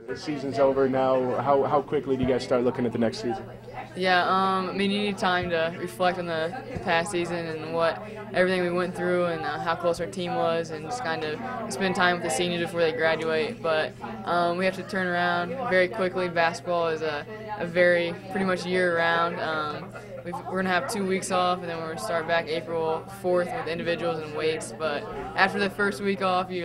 the season's over now. How quickly do you guys start looking at the next season? Yeah, I mean, you need time to reflect on the past season and everything we went through and how close our team was, and just kind of spend time with the seniors before they graduate. But we have to turn around very quickly. Basketball is a very pretty much year-round. We're going to have 2 weeks off, and then we're going to start back April 4th with individuals and weights. But after the first week off, you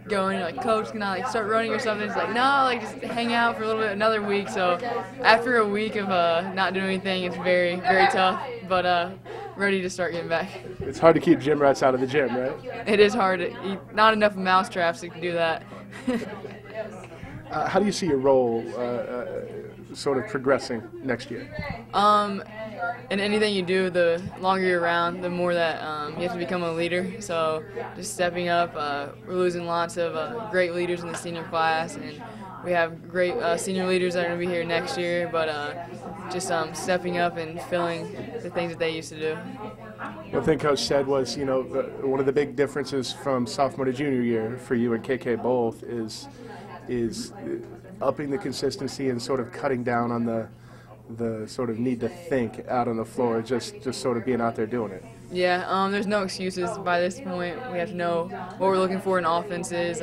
go in, you're like, Coach, can I start running or something? It's like, no, just hang out for a little bit, another week. So after a week of not doing anything, it's very, very tough, but ready to start getting back. It's hard to keep gym rats out of the gym, right? It is hard. Not enough mouse traps to do that. How do you see your role sort of progressing next year? In anything you do, the longer you're around, the more that you have to become a leader. So just stepping up. We're losing lots of great leaders in the senior class, and we have great senior leaders that are going to be here next year, but just stepping up and filling the things that they used to do. One thing Coach said was, one of the big differences from sophomore to junior year for you and KK both is upping the consistency and sort of cutting down on the sort of need to think out on the floor, just sort of being out there doing it. Yeah, there's no excuses by this point. We have to know what we're looking for in offenses.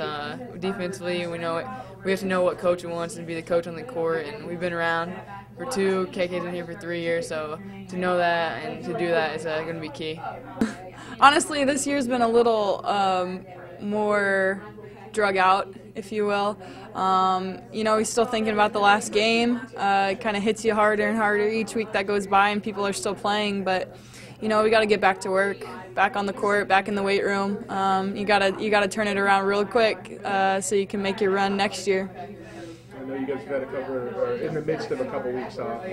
Defensively, we know it. We have to know what coach wants and be the coach on the court, and we've been around for 2, KK's been here for 3 years, so to know that and to do that is going to be key. Honestly, this year's been a little more drug out, if you will. We're still thinking about the last game. It kind of hits you harder and harder each week that goes by, and people are still playing. But we got to get back to work, back on the court, back in the weight room. You gotta turn it around real quick so you can make your run next year. I know you guys have had are in the midst of a couple weeks off.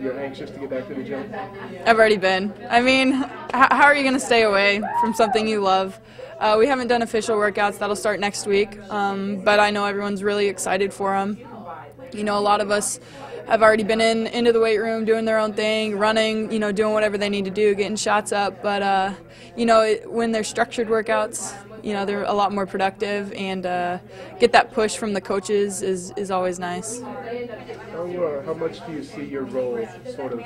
You're anxious to get back to the gym? I've already been. I mean, how are you going to stay away from something you love? We haven't done official workouts. That'll start next week, but I know everyone's really excited for them. A lot of us have already been into the weight room, doing their own thing, running, doing whatever they need to do, getting shots up. But, when they're structured workouts, they're a lot more productive, and get that push from the coaches is always nice. How much do you see your role sort of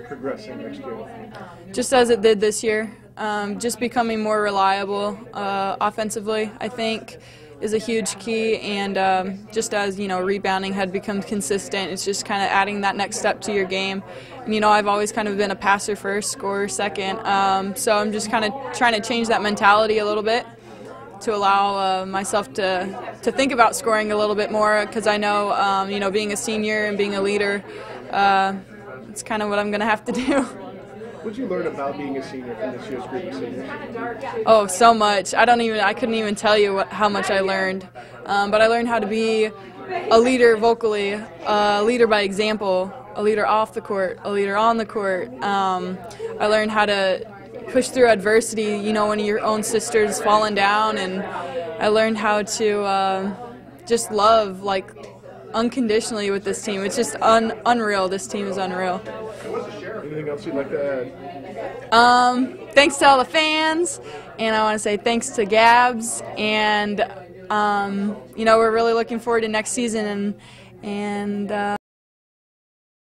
progressing next year? Just as it did this year. Just becoming more reliable offensively, I think, is a huge key, and just as rebounding had become consistent, it's just kind of adding that next step to your game. And I've always kind of been a passer first, scorer second, so I'm just kind of trying to change that mentality a little bit to allow myself to think about scoring a little bit more, because I know being a senior and being a leader, it's kind of what I'm going to have to do. What did you learn about being a senior from this year's group of seniors? Oh, so much. I couldn't even tell you how much I learned. But I learned how to be a leader vocally, a leader by example, a leader off the court, a leader on the court. I learned how to push through adversity, when your own sister's falling down, and I learned how to just love, unconditionally with this team. It's just unreal. This team is unreal. Anything else you'd like to add? Thanks to all the fans, and I want to say thanks to Gabs, and we're really looking forward to next season, and